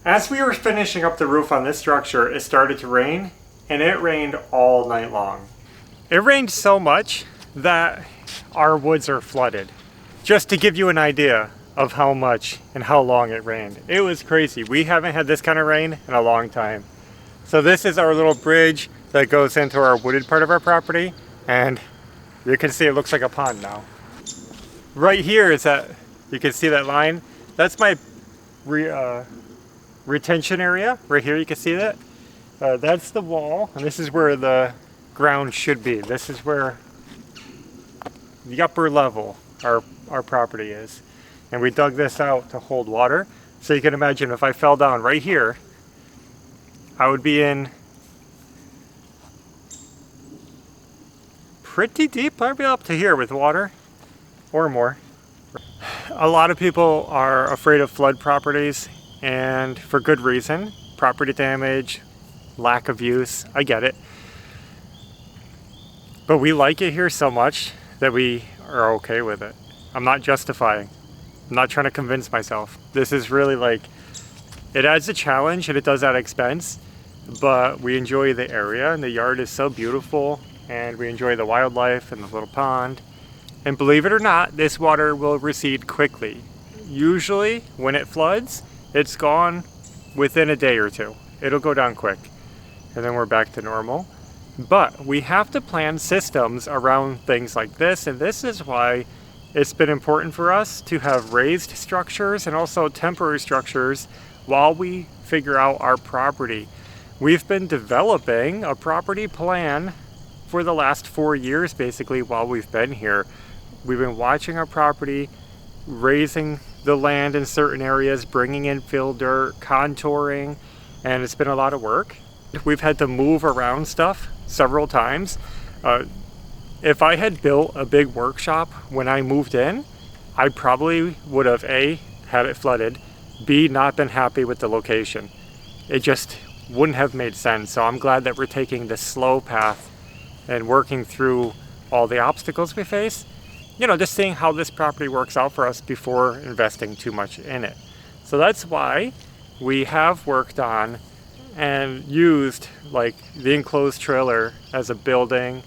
As we were finishing up the roof on this structure, it started to rain, and it rained all night long. It rained so much that our woods are flooded. Just to give you an idea of how much and how long it rained. It was crazy. We haven't had this kind of rain in a long time. So this is our little bridge that goes into our wooded part of our property, and you can see it looks like a pond now. Right here is that, you can see that line. That's my retention area. Right here you can see that. That's the wall, and this is where the ground should be. This is where the upper level our property is. And we dug this out to hold water. So you can imagine if I fell down right here, I would be in pretty deep, probably up to here with water or more. A lot of people are afraid of flood properties, and for good reason. Property damage, lack of use, I get it. But we like it here so much that we are okay with it. I'm not justifying. I'm not trying to convince myself. This is really like, it adds a challenge and it does add expense, but we enjoy the area and the yard is so beautiful, and we enjoy the wildlife and the little pond. And believe it or not, this water will recede quickly. Usually when it floods, it's gone within a day or two. It'll go down quick and then we're back to normal. But we have to plan systems around things like this, and this is why it's been important for us to have raised structures and also temporary structures while we figure out our property. We've been developing a property plan for the last 4 years basically while we've been here. We've been watching our property, raising the land in certain areas, bringing in fill dirt, contouring, and it's been a lot of work. We've had to move around stuff several times. If I had built a big workshop when I moved in, I probably would have A, had it flooded, B, not been happy with the location. It just wouldn't have made sense. So I'm glad that we're taking the slow path and working through all the obstacles we face. You know, just seeing how this property works out for us before investing too much in it. So that's why we have worked on and used like the enclosed trailer as a building.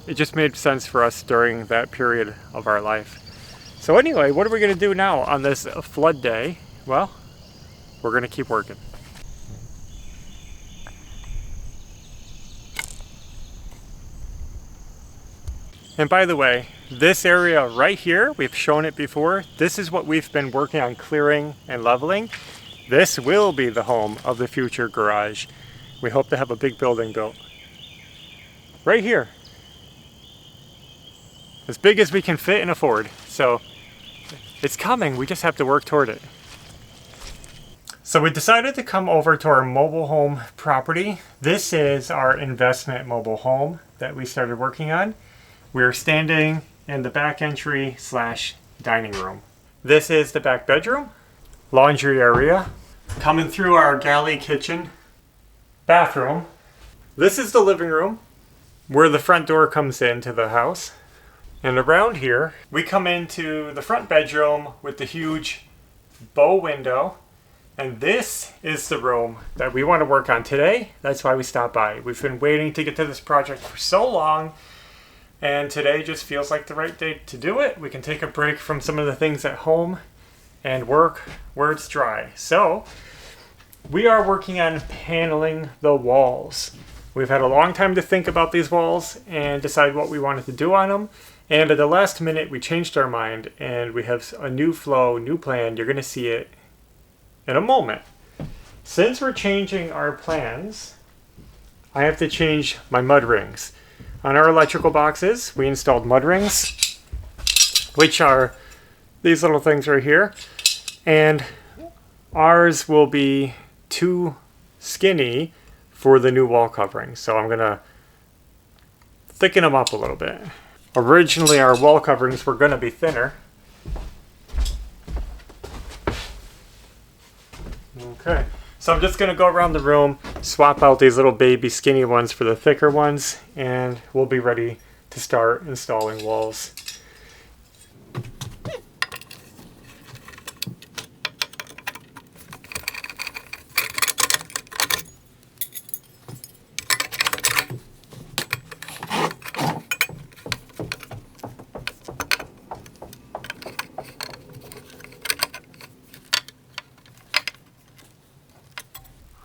It just made sense for us during that period of our life. So anyway, what are we gonna do now on this flood day? Well, we're gonna keep working. And by the way, this area right here, we've shown it before. This is what we've been working on clearing and leveling. This will be the home of the future garage. We hope to have a big building built right here. As big as we can fit and afford. So it's coming, we just have to work toward it. So we decided to come over to our mobile home property. This is our investment mobile home that we started working on. We're standing in the back entry / dining room. This is the back bedroom, laundry area. Coming through our galley kitchen, bathroom. This is the living room where the front door comes into the house. And around here, we come into the front bedroom with the huge bow window. And this is the room that we want to work on today. That's why we stopped by. We've been waiting to get to this project for so long. And today just feels like the right day to do it. We can take a break from some of the things at home and work where it's dry. So we are working on paneling the walls. We've had a long time to think about these walls and decide what we wanted to do on them. And at the last minute, we changed our mind and we have a new flow, new plan. You're gonna see it in a moment. Since we're changing our plans, I have to change my mud rings. On our electrical boxes, we installed mud rings, which are these little things right here. And ours will be too skinny for the new wall covering. So I'm gonna thicken them up a little bit. Originally, our wall coverings were gonna be thinner. Okay, so I'm just gonna go around the room, swap out these little baby skinny ones for the thicker ones, and we'll be ready to start installing walls.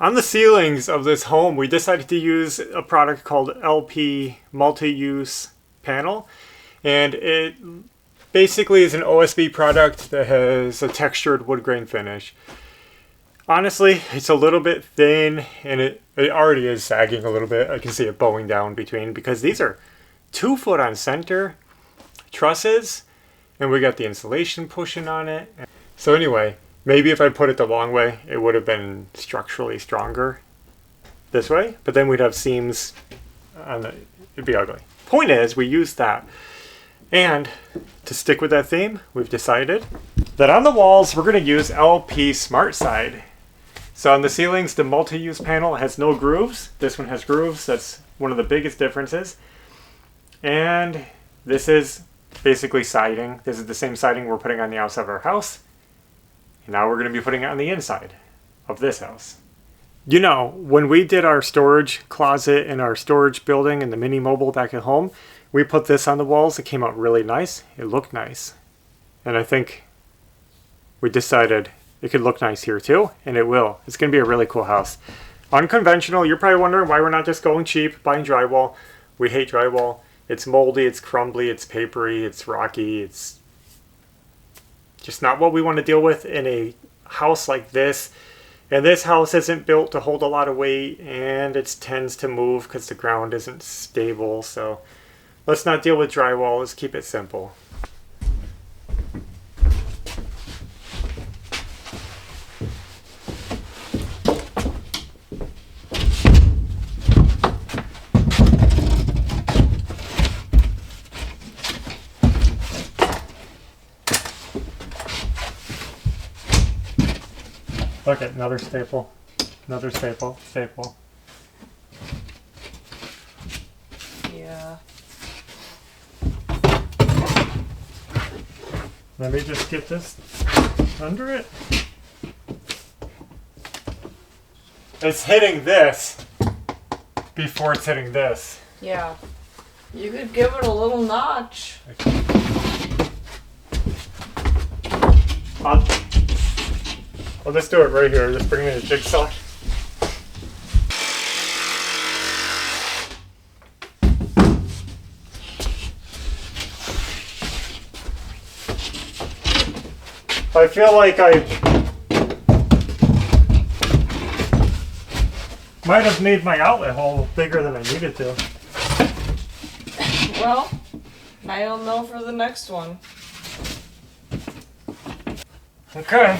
On the ceilings of this home, we decided to use a product called LP multi-use panel, and it basically is an OSB product that has a textured wood grain finish. Honestly, it's a little bit thin, and it already is sagging a little bit. I can see it bowing down between, because these are 2 foot on center trusses, and we got the insulation pushing on it. So anyway, maybe if I put it the long way, it would have been structurally stronger this way, but then we'd have seams on the, it'd be ugly. Point is, we used that. And to stick with that theme, we've decided that on the walls, we're gonna use LP Smart Side. So on the ceilings, the multi-use panel has no grooves. This one has grooves. That's one of the biggest differences. And this is basically siding. This is the same siding we're putting on the outside of our house. And now we're going to be putting it on the inside of this house. You know, when we did our storage closet in our storage building in the mini mobile back at home, we put this on the walls. It came out really nice. It looked nice. And I think we decided it could look nice here too, and it will. It's going to be a really cool house. Unconventional. You're probably wondering why we're not just going cheap, buying drywall. We hate drywall. It's moldy, it's crumbly, it's papery, it's rocky, it's just not what we want to deal with in a house like this. And this house isn't built to hold a lot of weight, and it tends to move because the ground isn't stable. So let's not deal with drywall, let's keep it simple. Look at another staple, staple. Yeah. Let me just get this under it. It's hitting this before it's hitting this. Yeah. You could give it a little notch. I'll just do it right here. Just bring in a jigsaw. I feel like I might have made my outlet hole bigger than I needed to. Well, I don't know for the next one. Okay.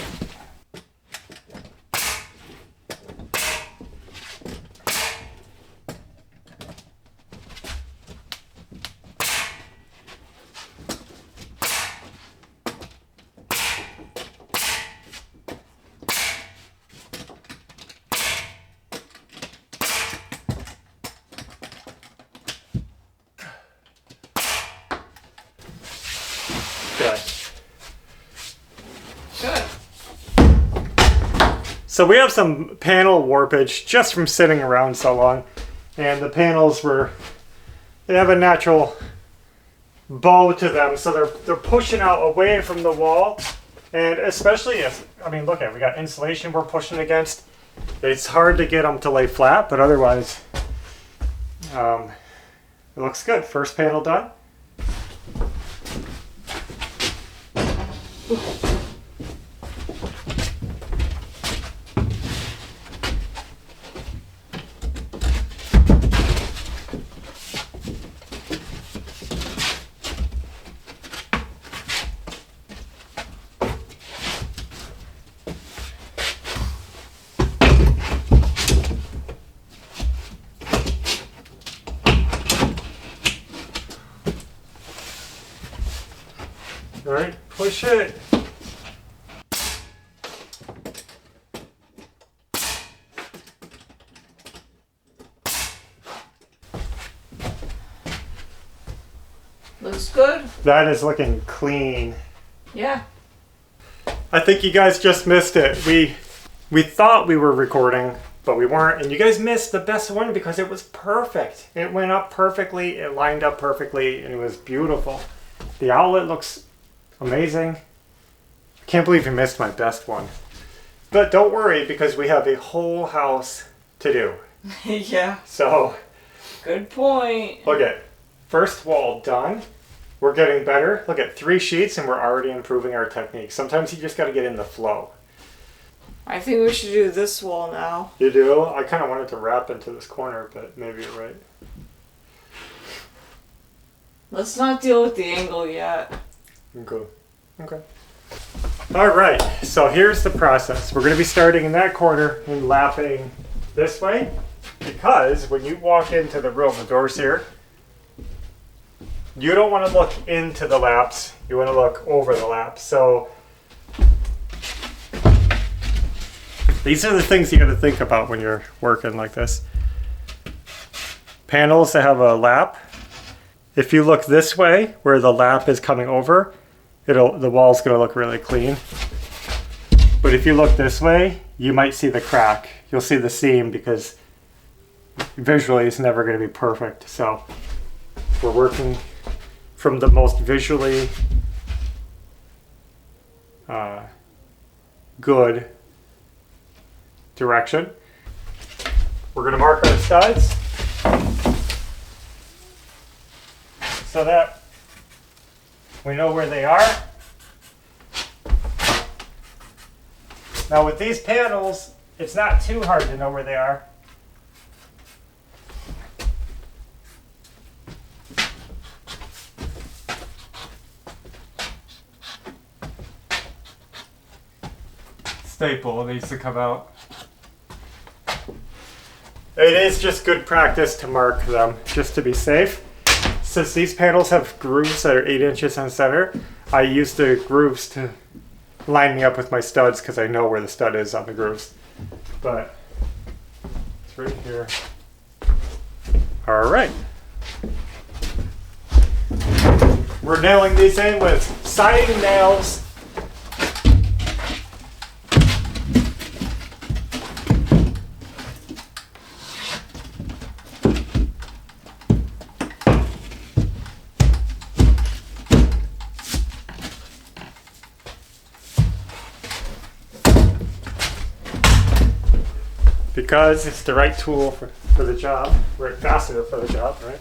Good. Good. So we have some panel warpage just from sitting around so long, and the panels they have a natural bow to them, so they're pushing out away from the wall, and especially if, I mean, look at it, we got insulation we're pushing against. It's hard to get them to lay flat, but otherwise it looks good. First panel done. All right, push it. Looks good. That is looking clean. Yeah. I think you guys just missed it. We thought we were recording, but we weren't, and you guys missed the best one because it was perfect. It went up perfectly, it lined up perfectly, and it was beautiful. The outlet looks amazing. Can't believe you missed my best one. But don't worry because we have a whole house to do. Yeah. So, Good point. look at first wall done. We're getting better. Look at 3 sheets and we're already improving our technique. Sometimes you just got to get in the flow. I think we should do this wall now. You do? I kind of wanted to wrap into this corner, but maybe you're right. Let's not deal with the angle yet. Okay. Okay. All right. So here's the process. We're going to be starting in that corner and lapping this way because when you walk into the room, the door's here. You don't want to look into the laps. You want to look over the laps. So these are the things you got to think about when you're working like this. Panels that have a lap. If you look this way, where the lap is coming over, the wall's going to look really clean. But if you look this way, you might see the crack. You'll see the seam because visually it's never going to be perfect. So we're working from the most visually good direction. We're going to mark our studs so that we know where they are. Now with these panels, it's not too hard to know where they are. Staple needs to come out. It is just good practice to mark them, just to be safe. Since these panels have grooves that are 8 inches in center, I use the grooves to line me up with my studs because I know where the stud is on the grooves. But it's right here. All right. We're nailing these in with siding nails. Because it's the right tool for the job, right fastener for the job, right?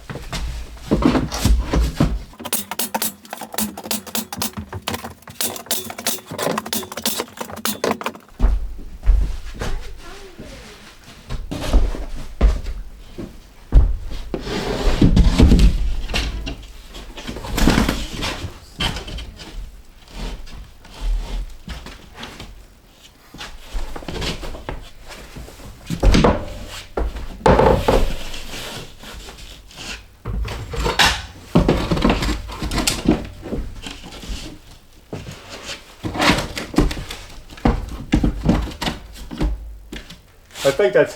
I think that's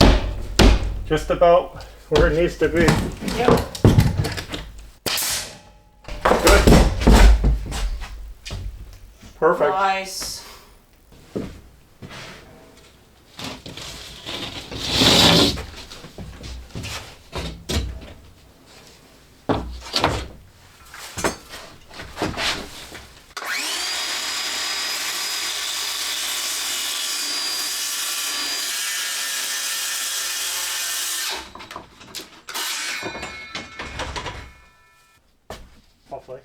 just about where it needs to be. Yep. Good. Perfect. Nice. Hopefully.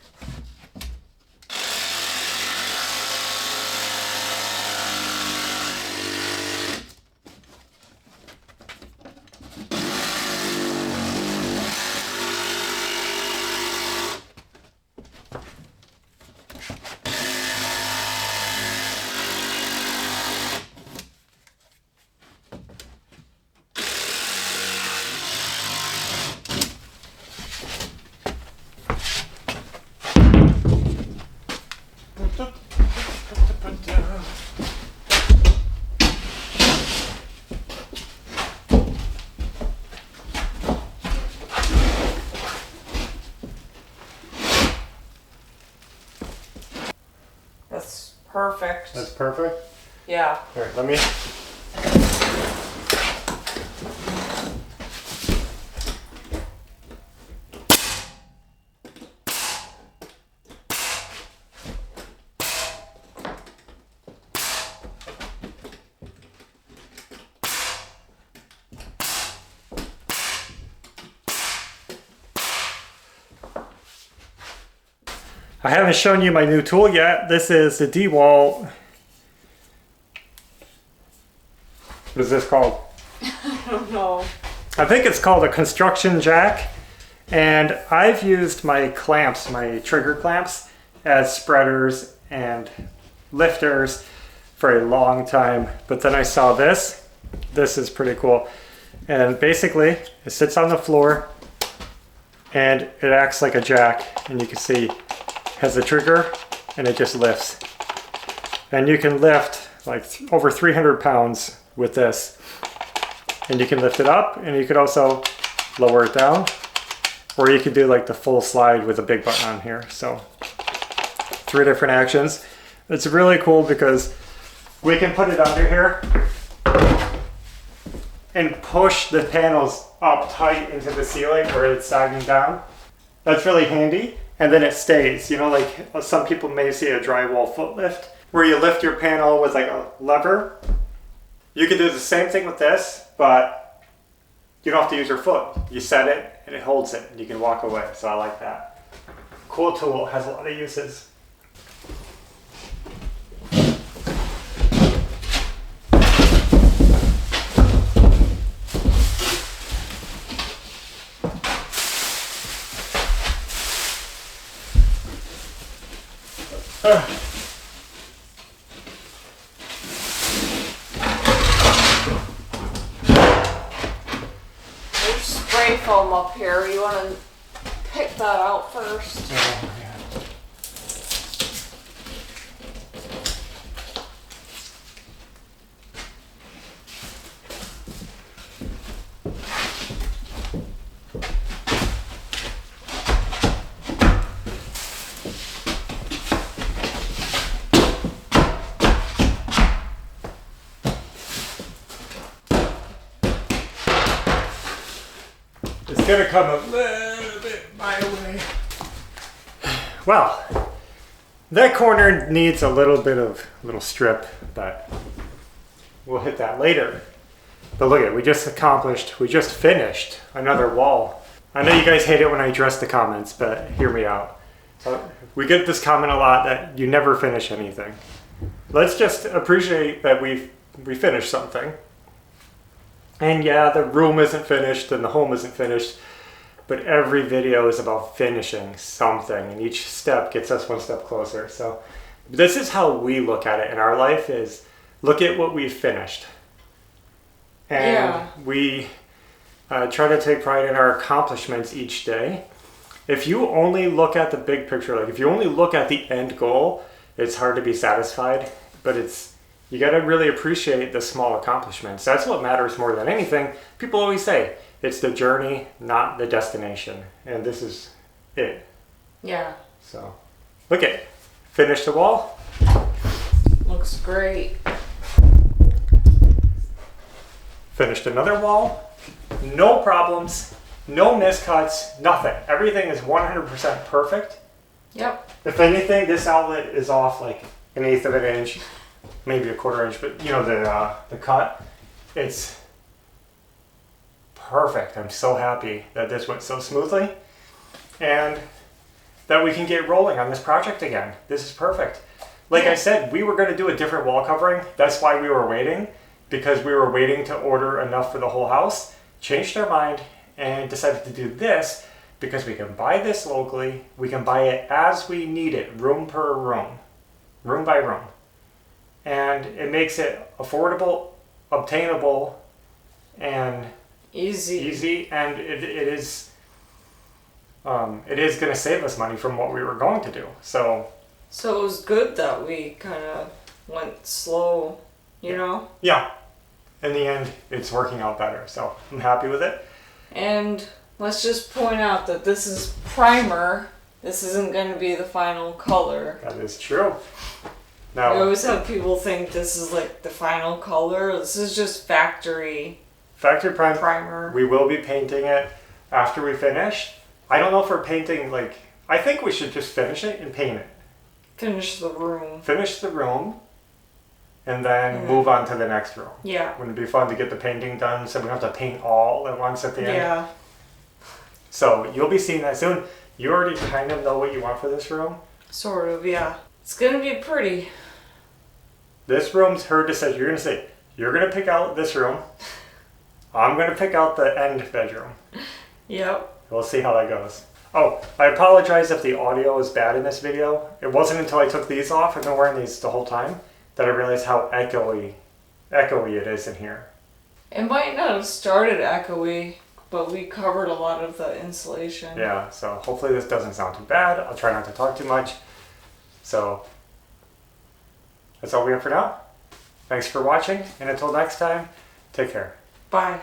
That's perfect. That's perfect. Yeah. All right, let me. I haven't shown you my new tool yet. This is the DeWalt. What is this called? I don't know. I think it's called a construction jack. And I've used my clamps, my trigger clamps, as spreaders and lifters for a long time. But then I saw this. This is pretty cool. And basically, it sits on the floor and it acts like a jack. And you can see it has a trigger and it just lifts. And you can lift like over 300 pounds with this. And you can lift it up and you could also lower it down. Or you could do like the full slide with a big button on here. So 3 different actions. It's really cool because we can put it under here and push the panels up tight into the ceiling where it's sagging down. That's really handy. And then it stays, you know, like some people may see a drywall foot lift where you lift your panel with like a lever. You could do the same thing with this, but you don't have to use your foot. You set it and it holds it and you can walk away. So I like that. Cool tool, has a lot of uses. There's spray foam up here. You want to pick that out first? Oh, yeah. It's gonna come a little bit my way. Well, that corner needs a little bit of little strip, but we'll hit that later. But look at it, we just finished another wall. I know you guys hate it when I address the comments, but hear me out. So we get this comment a lot that you never finish anything. Let's just appreciate that we finished something. And yeah, the room isn't finished and the home isn't finished, but every video is about finishing something and each step gets us one step closer. So this is how we look at it in our life, is look at what we've finished. And we try to take pride in our accomplishments each day. If you only look at the big picture, like if you only look at the end goal, it's hard to be satisfied, but you got to really appreciate the small accomplishments. That's what matters more than anything. People always say it's the journey, not the destination. And this is it. Yeah. So, look at it. Finish the wall. Looks great. Finished another wall. No problems. No miscuts. Nothing. Everything is 100% perfect. Yep. If anything, this outlet is off like 1/8 of an inch. Maybe 1/4 inch, but you know, the cut, it's perfect. I'm so happy that this went so smoothly and that we can get rolling on this project again. This is perfect. Like I said, we were going to do a different wall covering. That's why we were waiting, because we were waiting to order enough for the whole house. Changed our mind and decided to do this because we can buy this locally. We can buy it as we need it, room per room, room by room. And it makes it affordable, obtainable, and easy, and it is going to save us money from what we were going to do. So it was good that we kind of went slow, you know? Yeah. In the end, it's working out better. So I'm happy with it. And let's just point out that this is primer. This isn't going to be the final color. That is true. I Now, always have people think this is like the final color. This is just factory primer. We will be painting it after we finish. I don't know if we're painting, like, I think we should just finish it and paint it. Finish the room. Finish the room and then move on to the next room. Yeah. Wouldn't it be fun to get the painting done so we don't have to paint all at once at the end? Yeah. So you'll be seeing that soon. You already kind of know what you want for this room. Sort of, yeah. It's gonna be pretty. This room's her decision. You're gonna pick out this room. I'm gonna pick out the end bedroom. Yep. We'll see how that goes. Oh, I apologize if the audio is bad in this video. It wasn't until I took these off, I've been wearing these the whole time, that I realized how echoey it is in here. It might not have started echoey, but we covered a lot of the insulation. Yeah, so hopefully this doesn't sound too bad. I'll try not to talk too much. So, that's all we have for now. Thanks for watching, and until next time, take care. Bye.